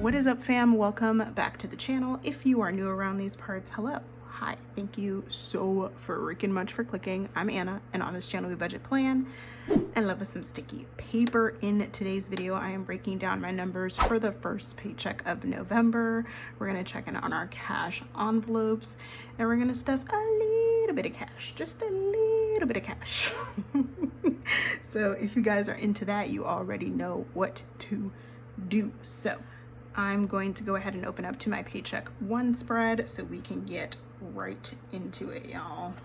What is up, fam? Welcome back to the channel. If you are new around these parts, hello. Hi, thank you so freaking much for clicking. I'm Anna, and on this channel we budget, plan, and love with some sticky paper. In today's video, I am breaking down my numbers for the first paycheck of November. We're gonna check in on our cash envelopes, and we're gonna stuff a little bit of cash, just a little bit of cash. So if you guys are into that, you already know what to do. So I'm going to go ahead and open up to my paycheck one spread so we can get right into it, y'all.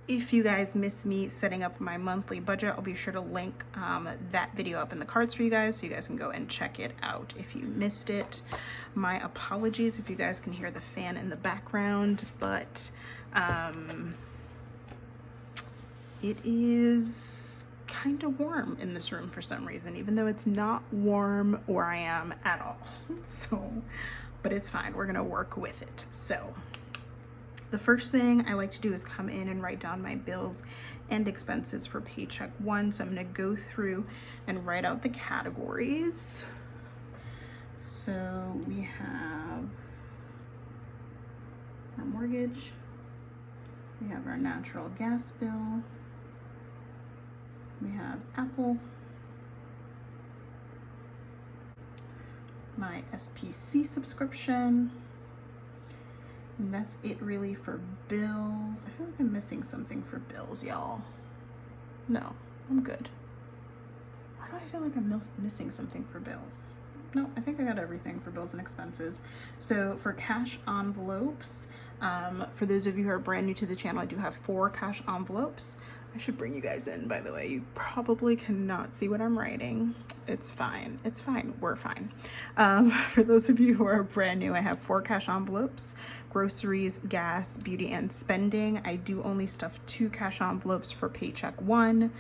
If you guys miss me setting up my monthly budget, I'll be sure to link that video up in the cards for you guys so you guys can go and check it out if you missed it. My apologies if you guys can hear the fan in the background, but it is kind of warm in this room for some reason, even though it's not warm where I am at all. So, but it's fine. We're gonna work with it. So the first thing I like to do is come in and write down my bills and expenses for paycheck one. So I'm gonna go through and write out the categories. So we have our mortgage, we have our natural gas bill, we have Apple, my SPC subscription, and that's it really for bills. I feel like I'm missing something for bills, y'all. No, I'm good. Why do I feel like I'm missing something for bills? No, I think I got everything for bills and expenses. So for cash envelopes, for those of you who are brand new to the channel, I do have 4 cash envelopes. I should bring you guys in, by the way. You probably cannot see what I'm writing. It's fine. It's fine. We're fine. For those of you who are brand new, I have 4 cash envelopes: groceries, gas, beauty, and spending. I do only stuff 2 cash envelopes for paycheck one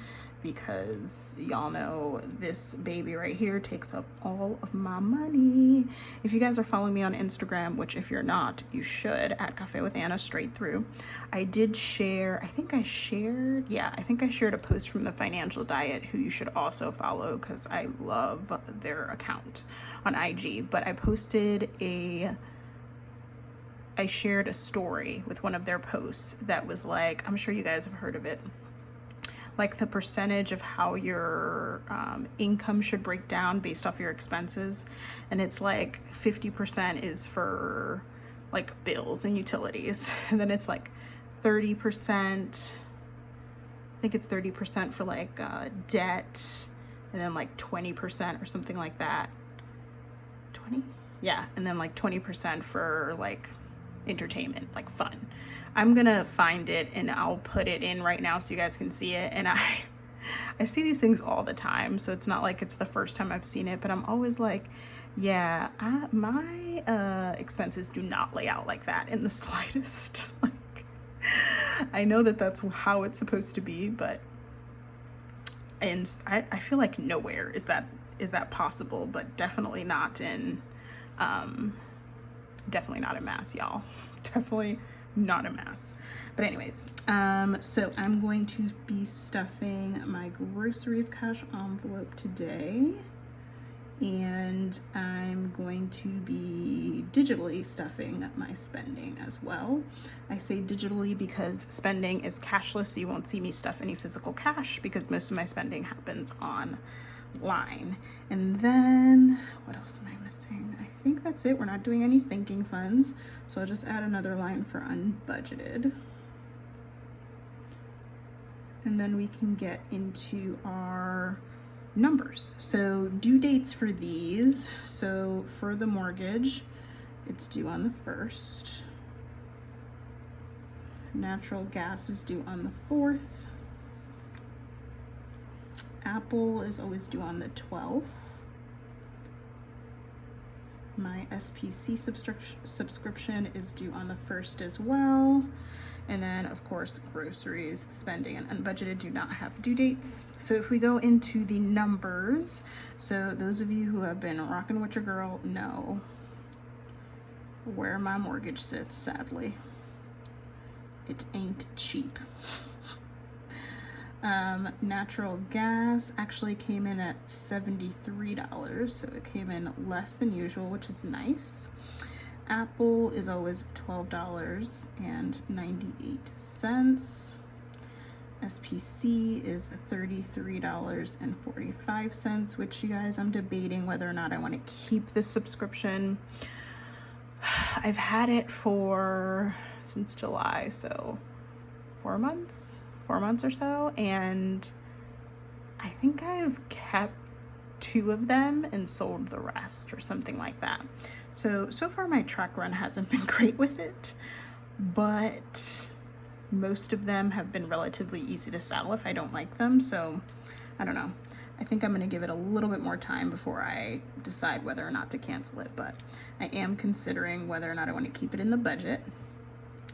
because y'all know this baby right here takes up all of my money. If you guys are following me on Instagram, which if you're not, you should, at Cafe with Anna straight through, I did share, I think I shared a post from the Financial Diet, who you should also follow because I love their account on IG. But I shared a story with one of their posts that was like, I'm sure you guys have heard of it, like the percentage of how your income should break down based off your expenses. And it's like 50% is for like bills and utilities. And then it's like 30%, I think it's 30% for like debt, and then like 20% or something like that. 20? Yeah, and then like 20% for like entertainment, like fun. I'm gonna find it and I'll put it in right now so you guys can see it. And I see these things all the time, so it's not like it's the first time I've seen it, but I'm always like, yeah, my expenses do not lay out like that in the slightest. Like, I know that that's how it's supposed to be, but I feel like nowhere is that possible, but definitely not in mass, y'all. Definitely not a mess. But anyways, so I'm going to be stuffing my groceries cash envelope today, and I'm going to be digitally stuffing my spending as well. I say digitally because spending is cashless, so you won't see me stuff any physical cash because most of my spending happens online. And then what else am I missing? I think that's it. We're not doing any sinking funds, so I'll just add another line for unbudgeted, and then we can get into our numbers. So due dates for these. So for the mortgage, it's due on the 1st. Natural gas is due on the 4th. Apple is always due on the 12th. My SPC subscription is due on the 1st as well. And then of course, groceries, spending, and unbudgeted do not have due dates. So if we go into the numbers, so those of you who have been rocking with your girl know where my mortgage sits, sadly. It ain't cheap. Natural gas actually came in at $73, so it came in less than usual, which is nice. Apple is always $12.98. SPC is $33.45, which, you guys, I'm debating whether or not I want to keep this subscription. I've had it since July, so 4 months or so, and I think I've kept 2 of them and sold the rest or something like that. So far my track run hasn't been great with it, but most of them have been relatively easy to sell if I don't like them. So I don't know. I think I'm going to give it a little bit more time before I decide whether or not to cancel it, but I am considering whether or not I want to keep it in the budget.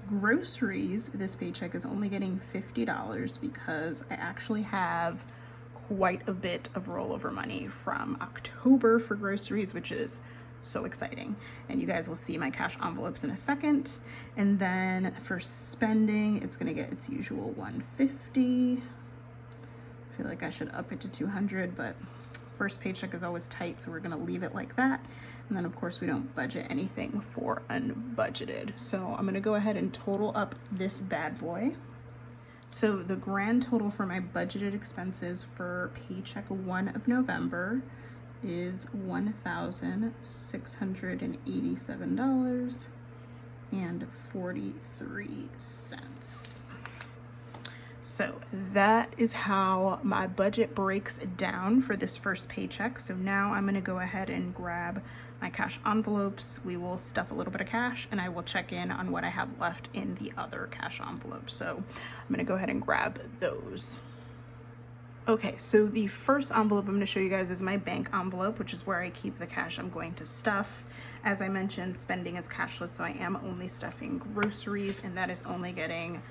Groceries, this paycheck is only getting $50 because I actually have quite a bit of rollover money from October for groceries, which is so exciting. And you guys will see my cash envelopes in a second. And then for spending, it's gonna get its usual $150. I feel like I should up it to $200, but first paycheck is always tight, so we're gonna leave it like that. And then of course we don't budget anything for unbudgeted. So I'm gonna go ahead and total up this bad boy. So the grand total for my budgeted expenses for paycheck 1 of November is $1,687.43. So that is how my budget breaks down for this first paycheck. So now I'm gonna go ahead and grab my cash envelopes. We will stuff a little bit of cash and I will check in on what I have left in the other cash envelopes. So I'm gonna go ahead and grab those. Okay, so the first envelope I'm going to show you guys is my bank envelope, which is where I keep the cash I'm going to stuff. As I mentioned, spending is cashless, so I am only stuffing groceries, and that is only getting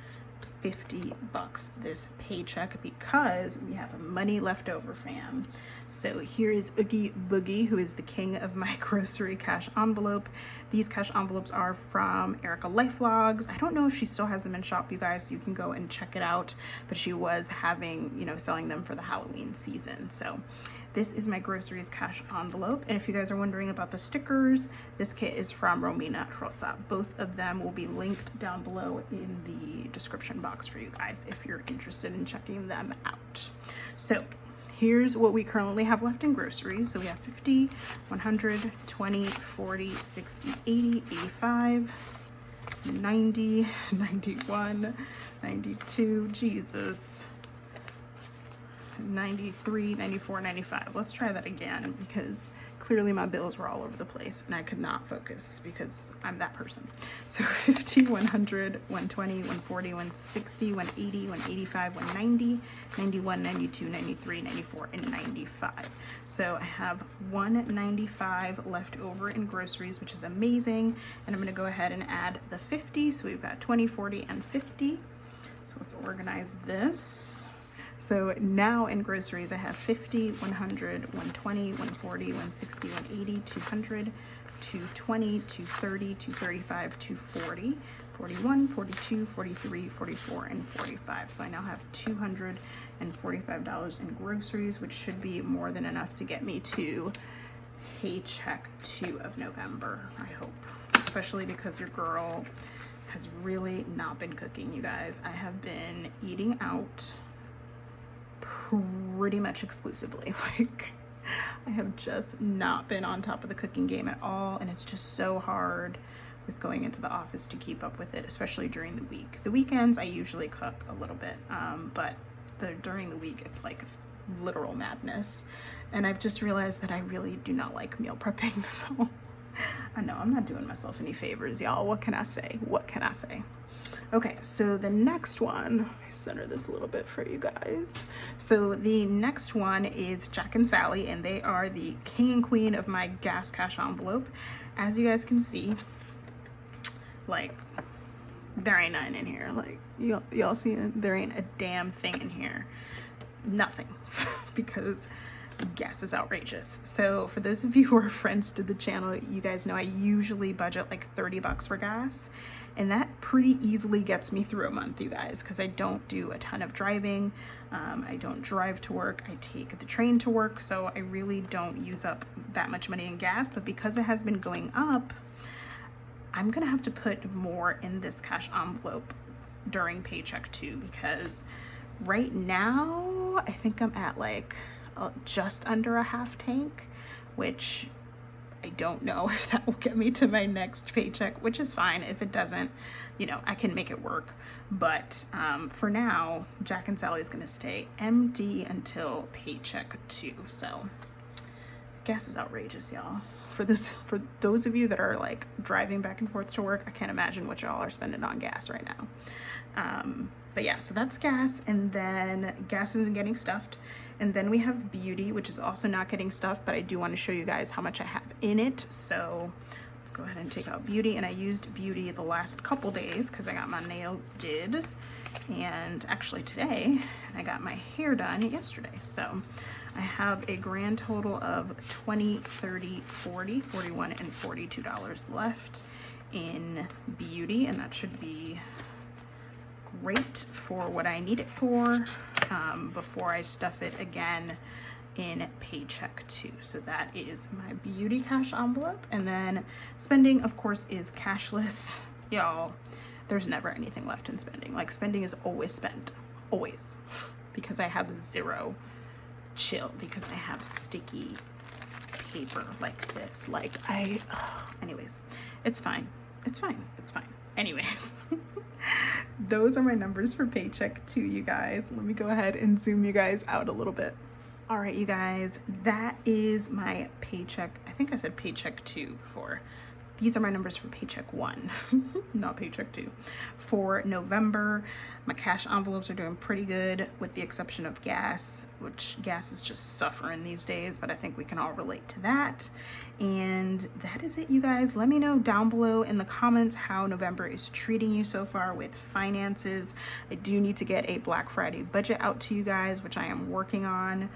$50 this paycheck because we have money left over, fam. So here is Oogie Boogie, who is the king of my grocery cash envelope. These cash envelopes are from Erica Life Vlogs. I don't know if she still has them in shop, you guys, so you can go and check it out, but she was having, selling them for the Halloween season. So this is my groceries cash envelope. And if you guys are wondering about the stickers, this kit is from Romina Rosa. Both of them will be linked down below in the description box for you guys if you're interested in checking them out. So here's what we currently have left in groceries. So we have 50, 100, 20, 40, 60, 80, 85, 90, 91, 92, Jesus, 93, 94, 95. Let's try that again because clearly my bills were all over the place and I could not focus because I'm that person. So 50, 100, 120, 140, 160, 180, 185, 190, 91, 92, 93, 94, and 95. So I have 195 left over in groceries, which is amazing. And I'm going to go ahead and add the 50. So we've got 20, 40, and 50. So let's organize this. So now in groceries, I have 50, 100, 120, 140, 160, 180, 200, 220, 230, 235, 240, 41, 42, 43, 44, and 45. So I now have $245 in groceries, which should be more than enough to get me to paycheck 2 of November, I hope. Especially because your girl has really not been cooking, you guys. I have been eating out pretty much exclusively. Like, I have just not been on top of the cooking game at all, and it's just so hard with going into the office to keep up with it, especially during the week. The weekends I usually cook a little bit, but during the week it's like literal madness, and I've just realized that I really do not like meal prepping. So I know I'm not doing myself any favors, y'all. What can I say? Okay, so the next one, let me center this a little bit for you guys. So the next one is Jack and Sally, and they are the king and queen of my gas cash envelope. As you guys can see, like, there ain't nothing in here. Like, y'all see it? There ain't a damn thing in here. Nothing. Because gas is outrageous. So for those of you who are friends to the channel, you guys know I usually budget like 30 bucks for gas, and that pretty easily gets me through a month, you guys, because I don't do a ton of driving. I don't drive to work. I take the train to work, so I really don't use up that much money in gas. But because it has been going up, I'm gonna have to put more in this cash envelope during Paycheck 2, because right now I think I'm at like just under a half tank, which I don't know if that will get me to my next paycheck, which is fine. If it doesn't, you know, I can make it work. But for now, Jack and Sally is gonna stay empty until Paycheck 2. So gas is outrageous, y'all. For those of you that are like driving back and forth to work, I can't imagine what y'all are spending on gas right now. But yeah, so that's gas, and then gas isn't getting stuffed. And then we have beauty, which is also not getting stuffed, but I do want to show you guys how much I have in it. So let's go ahead and take out beauty. And I used beauty the last couple days because I got my nails did. And actually today, I got my hair done yesterday. So I have a grand total of $20, $30, $40, $41, and $42 left in beauty, and that should be great for what I need it for before I stuff it again in Paycheck 2. So that is my beauty cash envelope. And then spending, of course, is cashless. Y'all, there's never anything left in spending. Like, spending is always spent, always, because I have zero chill, because I have sticky paper like this. Like anyways, it's fine. It's fine. It's fine. Anyways, those are my numbers for Paycheck 2, you guys. Let me go ahead and zoom you guys out a little bit. All right, you guys, that is my paycheck. I think I said Paycheck 2 before. These are my numbers for Paycheck 1, not Paycheck 2. For November, my cash envelopes are doing pretty good with the exception of gas, which gas is just suffering these days, but I think we can all relate to that. And that is it, you guys. Let me know down below in the comments how November is treating you so far with finances. I do need to get a Black Friday budget out to you guys, which I am working on,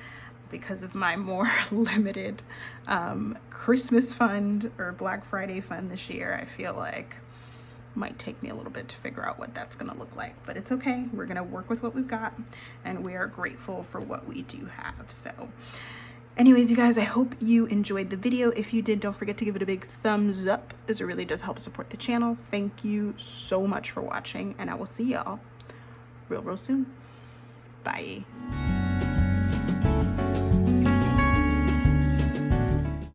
because of my more limited Christmas fund or Black Friday fund this year. I feel like it might take me a little bit to figure out what that's gonna look like, but it's okay. We're gonna work with what we've got, and we are grateful for what we do have. So anyways, you guys, I hope you enjoyed the video. If you did, don't forget to give it a big thumbs up, as it really does help support the channel. Thank you so much for watching, and I will see y'all real soon. Bye.